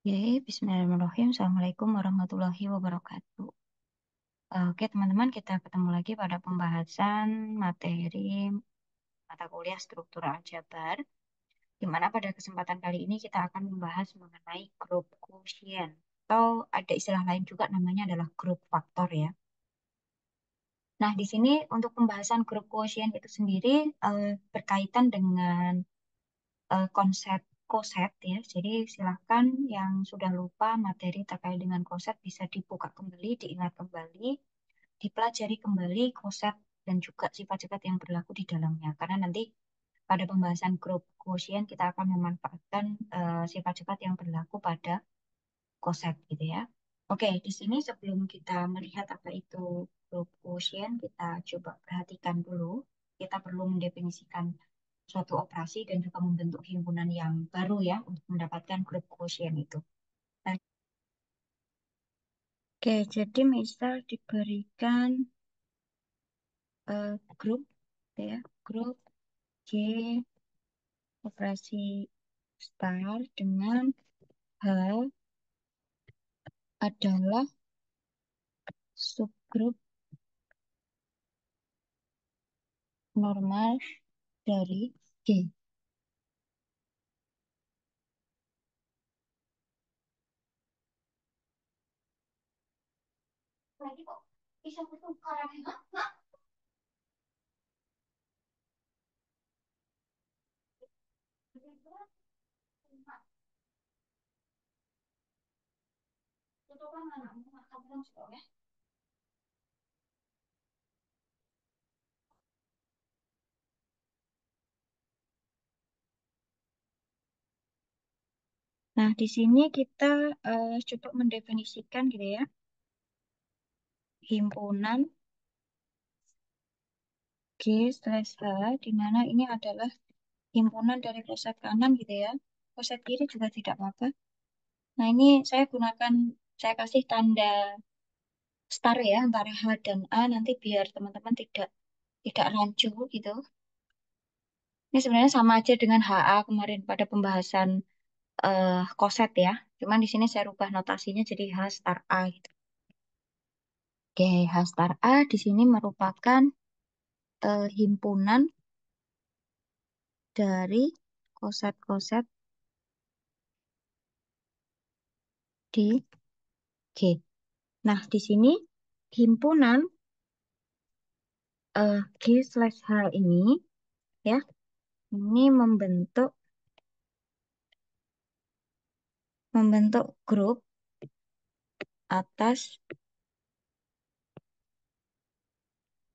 Oke, Bismillahirrahmanirrahim. Assalamualaikum warahmatullahi wabarakatuh. Oke, teman-teman, kita ketemu lagi pada pembahasan materi mata kuliah struktur aljabar, di mana pada kesempatan kali ini kita akan membahas mengenai grup quotient, atau ada istilah lain juga namanya adalah grup faktor ya. Nah, di sini untuk pembahasan grup quotient itu sendiri berkaitan dengan konsep koset ya. Jadi silahkan yang sudah lupa materi terkait dengan koset bisa dibuka kembali, diingat kembali, dipelajari kembali koset dan juga sifat-sifat yang berlaku di dalamnya. Karena nanti pada pembahasan grup quotient kita akan memanfaatkan sifat-sifat yang berlaku pada koset gitu ya. Oke, di sini sebelum kita melihat apa itu grup quotient, kita coba perhatikan dulu. Kita perlu mendefinisikan suatu operasi dan juga membentuk himpunan yang baru ya untuk mendapatkan grup quotient itu. Nah, oke, jadi misal diberikan grup ya, grup G operasi star dengan H adalah subgrup normal dari G. Lagi kok bisa bertukar ya? Nah, di sini kita coba mendefinisikan gitu ya, himpunan G slash H, di mana ini adalah himpunan dari koset kanan gitu ya. Koset kiri juga tidak apa-apa. Nah, ini saya kasih tanda star ya antara H dan A nanti biar teman-teman tidak rancu gitu. Ini sebenarnya sama aja dengan HA kemarin pada pembahasan koset ya. Cuman di sini saya rubah notasinya jadi H star A gitu. Oke, H star A di sini merupakan himpunan dari koset-koset di G. Nah, di sini himpunan G slash H ini ya, ini membentuk grup atas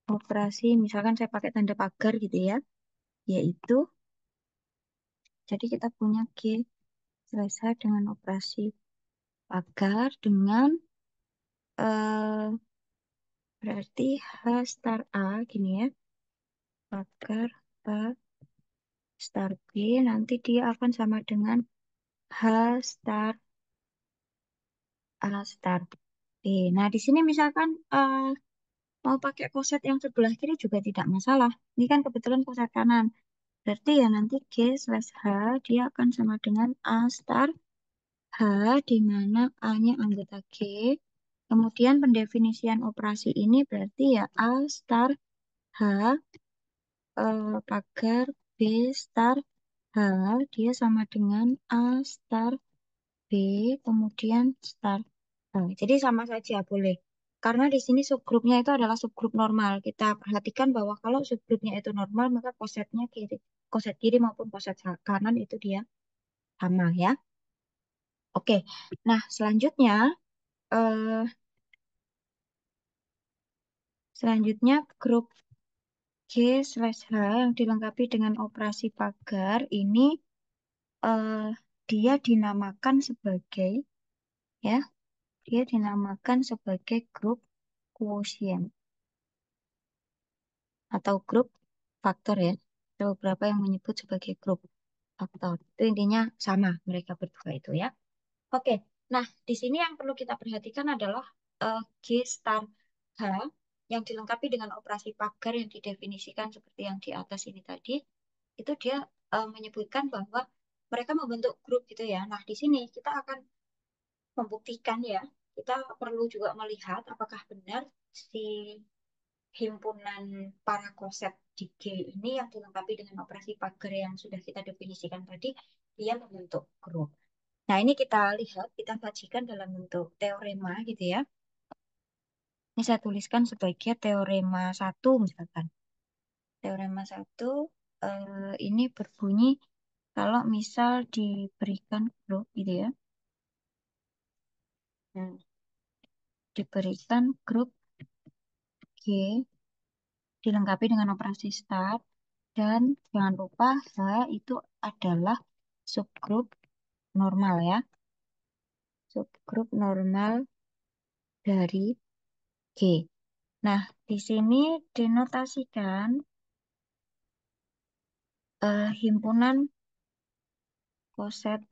operasi, misalkan saya pakai tanda pagar gitu ya, yaitu jadi kita punya G slash H dengan operasi pagar dengan eh, berarti H star A gini ya, pagar H star B nanti dia akan sama dengan H star A star B. Nah, di sini misalkan mau pakai koset yang sebelah kiri juga tidak masalah. Ini kan kebetulan koset kanan. Berarti ya nanti G slash H dia akan sama dengan A star H di mana A-nya anggota G. Kemudian pendefinisian operasi ini berarti ya A star H pagar B star H dia sama dengan A star B kemudian star H. Jadi sama saja boleh. Karena di sini subgrupnya itu adalah subgrup normal. Kita perhatikan bahwa kalau subgrupnya itu normal, maka koset kiri maupun kanan itu dia sama ya. Oke. Nah, eh, selanjutnya grup G slash H yang dilengkapi dengan operasi pagar ini eh, dia dinamakan sebagai ya, dia dinamakan sebagai grup quotient atau grup faktor ya. Ada beberapa yang menyebut sebagai grup faktor. Itu intinya sama mereka berdua itu ya. Oke. Nah, di sini yang perlu kita perhatikan adalah G star H yang dilengkapi dengan operasi pagar yang didefinisikan seperti yang di atas ini tadi. Itu dia menyebutkan bahwa mereka membentuk grup gitu ya. Nah, di sini kita akan membuktikan ya, kita perlu juga melihat apakah benar si himpunan para konsep di G ini yang dilengkapi dengan operasi pagar yang sudah kita definisikan tadi, dia membentuk grup. Nah, ini kita lihat, kita sajikan dalam bentuk teorema gitu ya. Ini saya tuliskan sebagai teorema satu misalkan. Teorema satu ini berbunyi kalau misal diberikan grup gitu ya. Hmm, diberikan grup G dilengkapi dengan operasi start dan jangan lupa H itu adalah subgrup normal ya. Subgrup normal dari G. Nah, di sini dinotasikan himpunan koset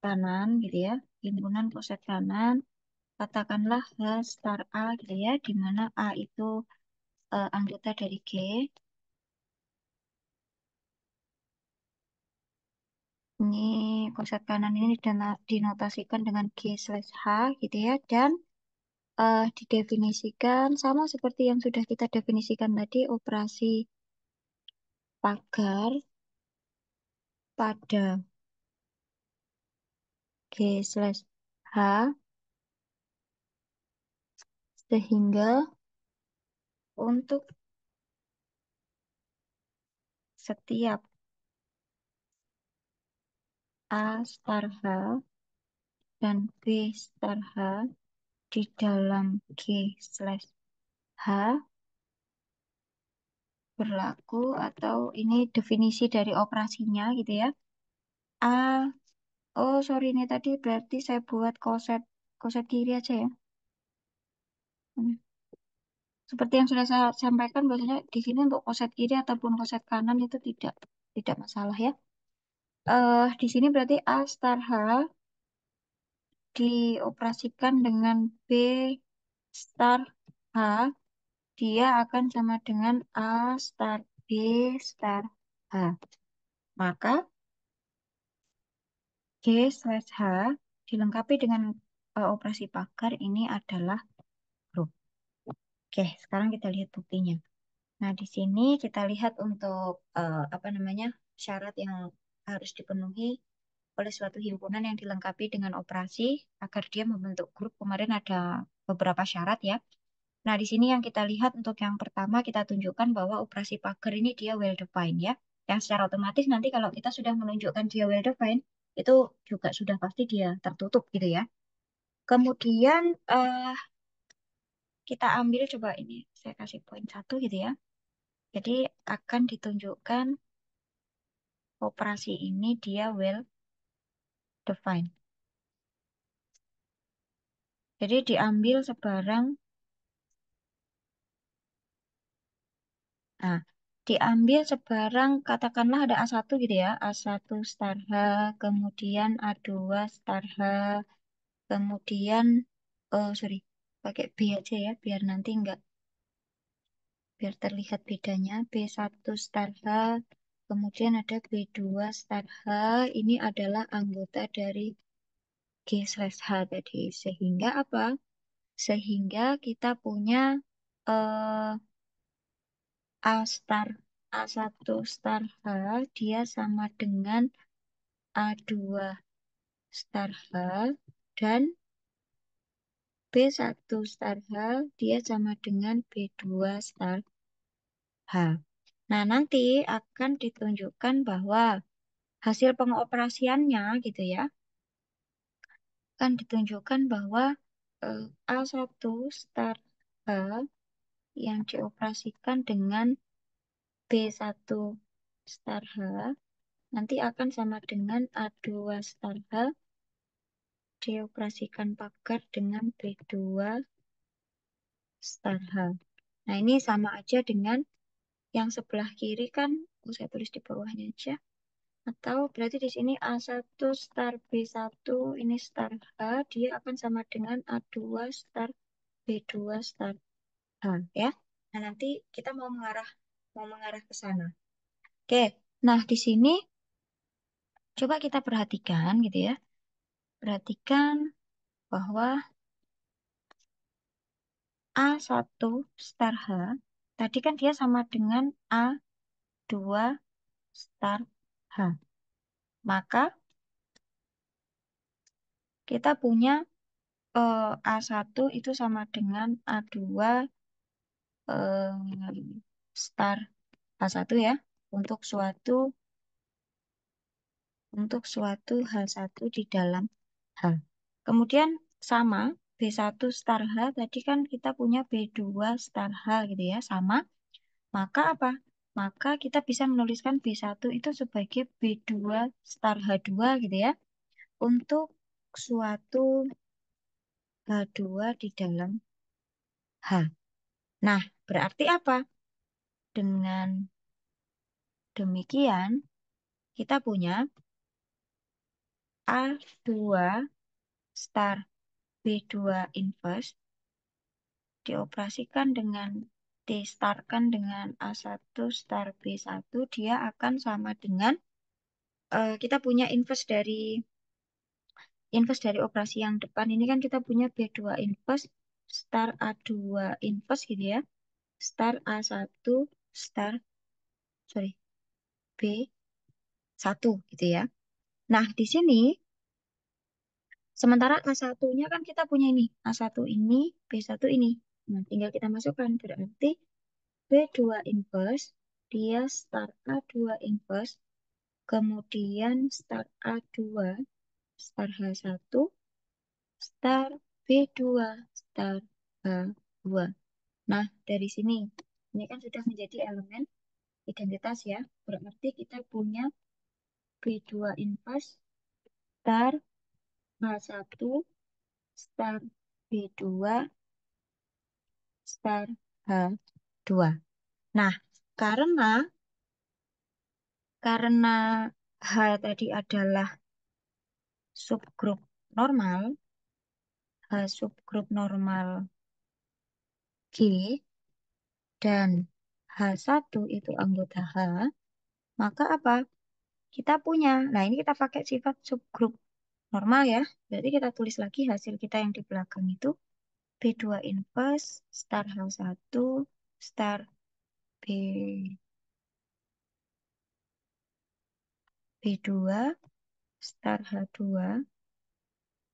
kanan gitu ya. Himpunan koset kanan, katakanlah H star A gitu ya, di mana A itu anggota dari G. Ini koset kanan ini dinotasikan dengan G slash H gitu ya, dan didefinisikan sama seperti yang sudah kita definisikan tadi, operasi pagar pada G slash H sehingga untuk setiap A star H dan B star H di dalam G slash H berlaku atau ini definisi dari operasinya gitu ya. A, oh sorry ini tadi berarti saya buat koset koset kiri aja ya. Hmm. Seperti yang sudah saya sampaikan, biasanya di sini untuk koset kiri ataupun koset kanan itu tidak masalah ya. Di sini berarti A star H dioperasikan dengan B star H, dia akan sama dengan A star B star H. Maka G slash H dilengkapi dengan operasi pagar ini adalah grup. Oke, sekarang kita lihat buktinya. Nah, di sini kita lihat untuk apa namanya syarat yang harus dipenuhi oleh suatu himpunan yang dilengkapi dengan operasi agar dia membentuk grup. Kemarin ada beberapa syarat ya. Nah, di sini yang kita lihat untuk yang pertama kita tunjukkan bahwa operasi pagar ini dia well defined ya. Yang secara otomatis nanti kalau kita sudah menunjukkan dia well defined, itu juga sudah pasti dia tertutup gitu ya. Kemudian kita ambil coba ini, saya kasih poin satu gitu ya. Jadi akan ditunjukkan operasi ini dia well defined. Jadi diambil sebarang, nah, diambil sebarang katakanlah ada A1 gitu ya, A1 star H, kemudian A2 star H, kemudian, oh sorry, pakai B aja ya, biar nanti enggak, biar terlihat bedanya, B1 star H, kemudian ada B2 star H, ini adalah anggota dari G slash H tadi, sehingga apa? Sehingga kita punya eh, A star A1 star H dia sama dengan A2 star H dan B1 star H dia sama dengan B2 star H. Nah, nanti akan ditunjukkan bahwa hasil pengoperasiannya gitu ya, akan ditunjukkan bahwa A1 star H yang dioperasikan dengan B1 star H nanti akan sama dengan A2 star H dioperasikan pagar dengan B2 star H. Nah, ini sama aja dengan yang sebelah kiri kan, saya tulis di bawahnya aja. Atau berarti di sini A1 star B1 ini star H, dia akan sama dengan A2 star B2 star H ya. Nah, nanti kita mau mengarah ke sana. Oke. Nah, di sini coba kita perhatikan gitu ya. Perhatikan bahwa A1 star H, tadi kan dia sama dengan A2 star H. Maka kita punya A1 itu sama dengan A2 star H1 ya, untuk suatu H1 di dalam H. Kemudian sama B1 star H, tadi kan kita punya B2 star H gitu ya, sama. Maka apa? Maka kita bisa menuliskan B1 itu sebagai B2 star H2 gitu ya, untuk suatu H2 di dalam H. Nah, berarti apa? Dengan demikian, kita punya A2 star B2 inverse dioperasikan dengan distarkan dengan A1 star B1, dia akan sama dengan kita punya inverse dari operasi yang depan ini kan kita punya B2 inverse star A2 inverse gitu ya, star A1 star sorry B1 gitu ya. Nah, di sini sementara A1-nya kan kita punya ini, A1 ini, B1 ini. Nah, tinggal kita masukkan, berarti B2 inverse, dia start A2 inverse, kemudian start A2, start H1, start B2, start H2. Nah, dari sini, ini kan sudah menjadi elemen identitas ya, berarti kita punya B2 inverse, start H1, start B2, start H2. Nah, karena karena H tadi adalah subgrup normal, H subgrup normal G, dan H1 itu anggota H, maka apa? Kita punya. Nah, ini kita pakai sifat subgrup normal ya. Berarti kita tulis lagi hasil kita yang di belakang itu B2 inverse star H1 star B B2 star H2.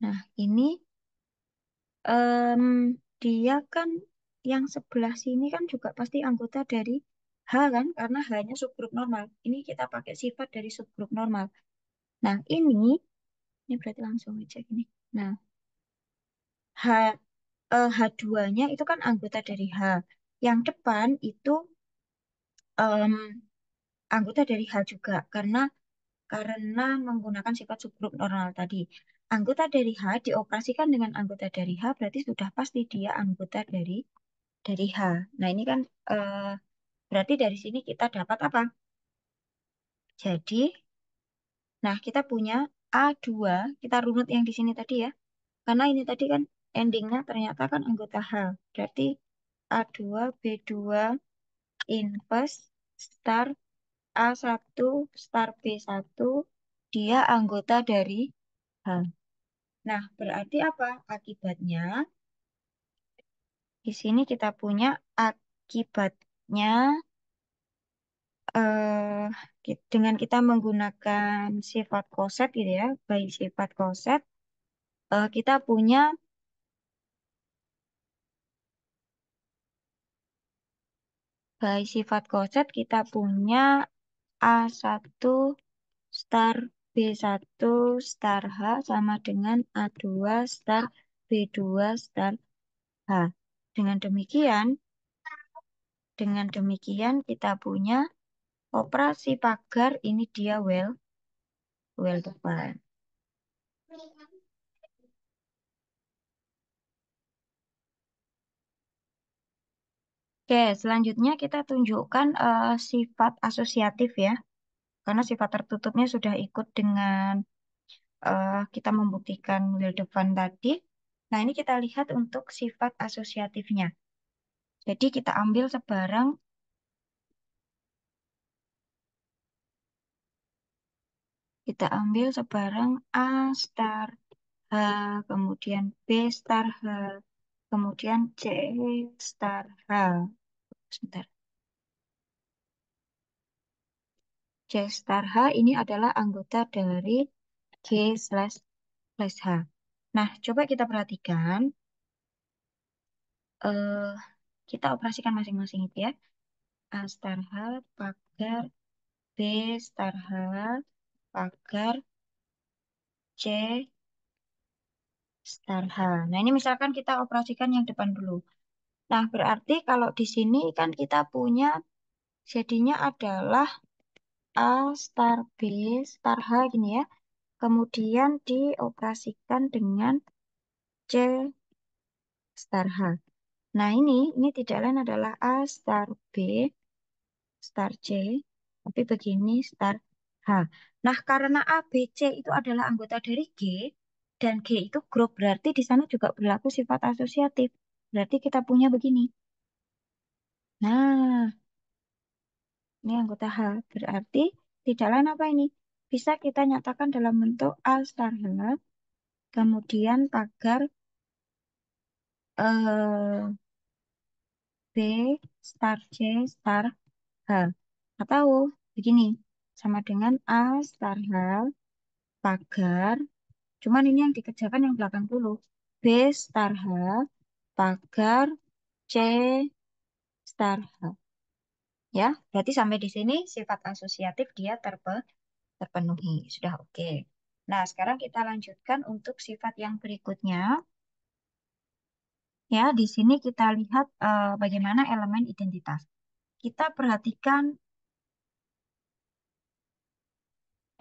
Nah, ini em, dia kan yang sebelah sini kan juga pasti anggota dari H kan, karena H-nya subgrup normal. Ini kita pakai sifat dari subgrup normal. Nah, ini berarti langsung aja gini. Nah, H, H2-nya itu kan anggota dari H. Yang depan itu em, anggota dari H juga, karena menggunakan sifat subgrup normal tadi. Anggota dari H dioperasikan dengan anggota dari H, berarti sudah pasti dia anggota dari H. Nah, ini kan berarti dari sini kita dapat apa? Jadi, nah kita punya A2, kita runut yang di sini tadi ya. Karena ini tadi kan endingnya ternyata kan anggota H. Berarti A2, B2, inverse, star, A1, star B1, dia anggota dari H. Nah, berarti apa? Akibatnya, di sini kita punya akibatnya eh dengan kita menggunakan sifat koset gitu ya, baik sifat koset, kita punya baik sifat koset kita punya A1 star B1 star H sama dengan A2 star B2 star H. Dengan demikian, dengan demikian kita punya operasi pagar ini dia well defined. Oke, selanjutnya kita tunjukkan sifat asosiatif ya. Karena sifat tertutupnya sudah ikut dengan kita membuktikan Wildevan tadi. Nah, ini kita lihat untuk sifat asosiatifnya. Jadi kita ambil sebarang A star H, kemudian B star H, kemudian C star H. Sebentar. C star H ini adalah anggota dari G slash slash H. Nah, coba kita perhatikan. eh Kita operasikan masing-masing itu ya. A star H, pagar B star H, pagar C star H. Nah, ini misalkan kita operasikan yang depan dulu. Nah, berarti kalau di sini kan kita punya jadinya adalah A star B star H gini ya. Kemudian dioperasikan dengan C star H. Nah, ini tidak lain adalah A star B star C, tapi begini star H. Nah, karena A, B, C itu adalah anggota dari G, dan G itu grup, berarti di sana juga berlaku sifat asosiatif. Berarti kita punya begini. Nah, ini anggota H. Berarti tidak lain apa ini? Bisa kita nyatakan dalam bentuk A star H, kemudian pagar eh, B star C star H. Atau begini, sama dengan A star H, pagar, cuman ini yang dikerjakan yang belakang dulu. B star H, pagar C star H. Ya, berarti sampai di sini sifat asosiatif dia terpenuhi. Sudah oke. Nah, sekarang kita lanjutkan untuk sifat yang berikutnya. Ya, di sini kita lihat bagaimana elemen identitas. Kita perhatikan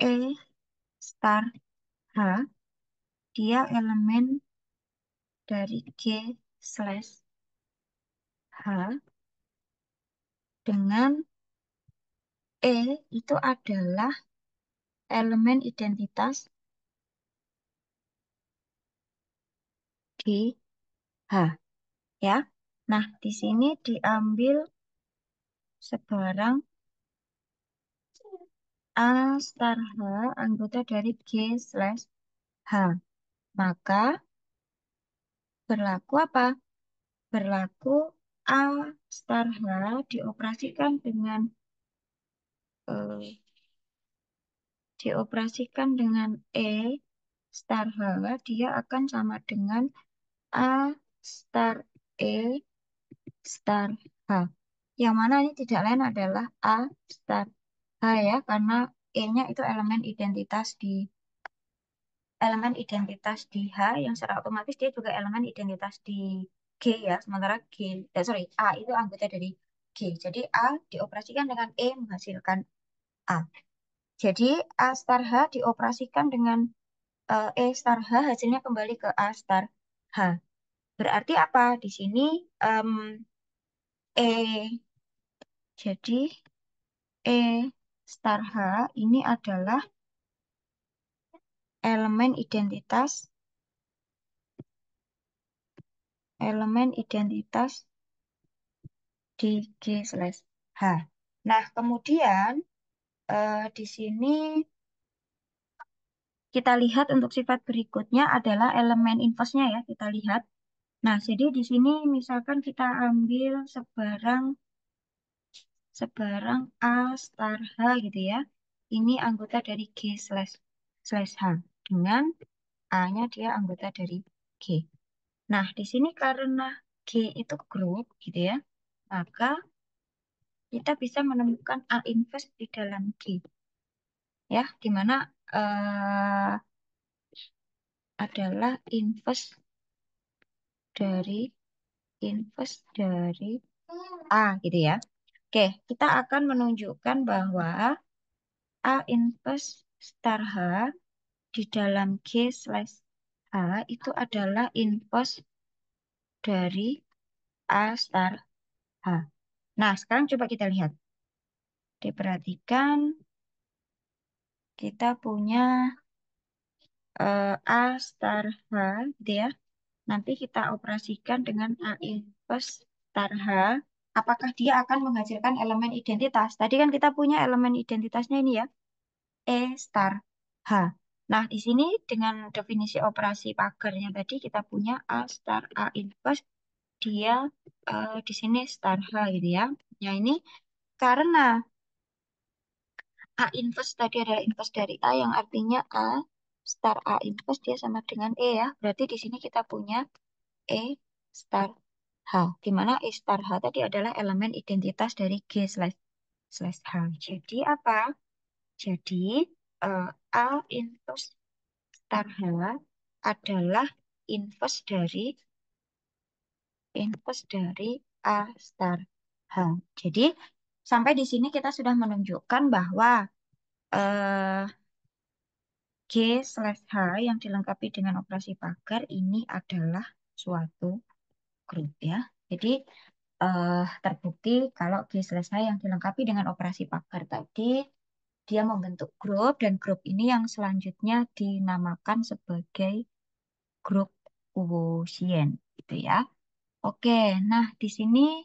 E star H, dia elemen dari G slash H dengan E itu adalah elemen identitas di H. Ya, nah di sini diambil sebarang A star H anggota dari G slash H. Maka berlaku apa? Berlaku A star H dioperasikan dengan eh, E star H, dia akan sama dengan A star E star H. Yang mana ini tidak lain adalah A star H ya, karena E-nya itu elemen identitas di H yang secara otomatis dia juga elemen identitas di G ya. Sementara A itu anggota dari G. Jadi A dioperasikan dengan E menghasilkan A. Jadi A star H dioperasikan dengan E star H hasilnya kembali ke A star H. Berarti apa? Di sini em, E. Jadi E star H ini adalah elemen identitas di G slash H. Nah, kemudian di sini kita lihat untuk sifat berikutnya adalah elemen inverse-nya ya, kita lihat. Nah, jadi di sini misalkan kita ambil sebarang sebarang A star H gitu ya. Ini anggota dari G slash slash H dengan A-nya dia anggota dari G. Nah, di sini karena G itu grup gitu ya, maka kita bisa menemukan A inverse di dalam G. Ya, di mana adalah dari inverse dari A gitu ya. Oke, kita akan menunjukkan bahwa A inverse star H di dalam G slash H itu adalah inverse dari A star H. Nah, sekarang coba kita lihat. Diperhatikan, kita punya A star H gitu ya. Nanti kita operasikan dengan A inverse star H. Apakah dia akan menghasilkan elemen identitas? Tadi kan kita punya elemen identitasnya ini ya, E star H. Nah, di sini dengan definisi operasi pagarnya tadi kita punya A star A inverse, dia di sini star H gitu ya. Nah, ini karena A inverse tadi adalah inverse dari A yang artinya A star A inverse dia sama dengan E ya. Berarti di sini kita punya E star H, di mana E star H tadi adalah elemen identitas dari G slash slash H. Jadi apa? Jadi eh, A inverse star H adalah inverse dari A star H. Jadi sampai di sini kita sudah menunjukkan bahwa eh, G slash H yang dilengkapi dengan operasi pagar ini adalah suatu grup ya. Jadi terbukti kalau G slash H yang dilengkapi dengan operasi pagar tadi dia membentuk grup dan grup ini yang selanjutnya dinamakan sebagai grup quotient gitu ya. Oke, nah di sini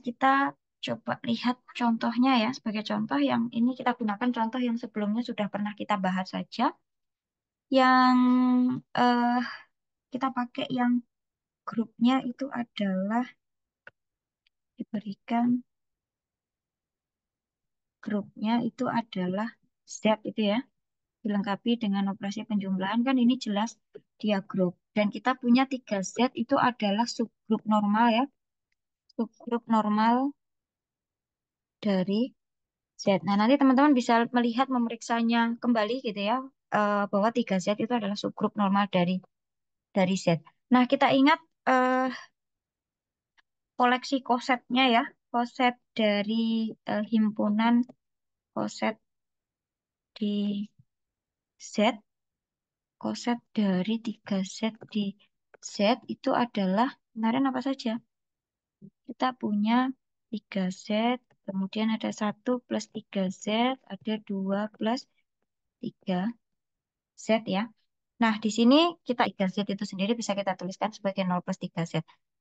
kita coba lihat contohnya ya. Sebagai contoh yang ini kita gunakan contoh yang sebelumnya sudah pernah kita bahas saja. Yang eh, kita pakai yang grupnya itu adalah diberikan grupnya itu adalah Z itu ya. Dilengkapi dengan operasi penjumlahan kan ini jelas dia grup. Dan kita punya 3Z itu adalah subgrup normal ya. Subgrup normal dari Z. Nah, nanti teman-teman bisa melihat memeriksanya kembali gitu ya, bahwa 3Z itu adalah subgrup normal dari Z. Nah, kita ingat eh, koleksi kosetnya ya, koset dari himpunan koset di Z, koset dari 3Z di Z itu adalah kemarin apa saja? Kita punya 3Z, kemudian ada 1 plus 3Z, ada 2 plus 3Z ya. Nah, di sini kita 3Z itu sendiri bisa kita tuliskan sebagai 0 plus 3Z.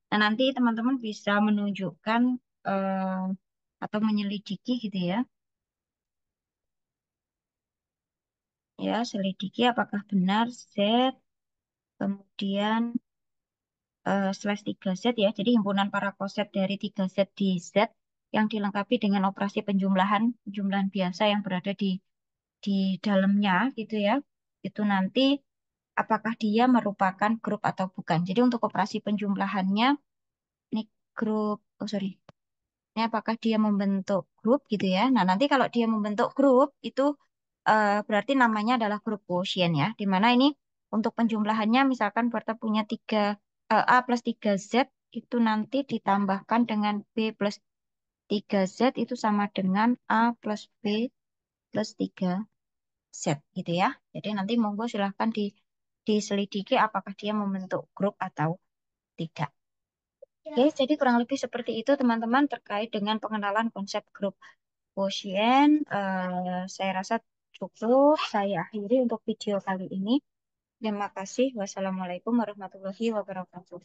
Nah, nanti teman-teman bisa menunjukkan eh, atau menyelidiki gitu ya. Ya, selidiki apakah benar Z, kemudian slash 3Z ya. Jadi himpunan para koset dari 3Z di Z yang dilengkapi dengan operasi penjumlahan biasa yang berada di dalamnya gitu ya. Itu nanti apakah dia merupakan grup atau bukan. Jadi untuk operasi penjumlahannya ini grup, oh sorry, ini apakah dia membentuk grup gitu ya. Nah nanti kalau dia membentuk grup itu berarti namanya adalah grup quotient ya. Di mana ini untuk penjumlahannya misalkan Berta punya A plus 3Z itu nanti ditambahkan dengan B plus 3Z itu sama dengan A plus B plus 3Z gitu ya. Jadi nanti monggo silahkan diselidiki apakah dia membentuk grup atau tidak. Oke, jadi kurang lebih seperti itu teman-teman terkait dengan pengenalan konsep grup quotient. Saya rasa cukup. Saya akhiri untuk video kali ini. Terima kasih. Wassalamualaikum warahmatullahi wabarakatuh.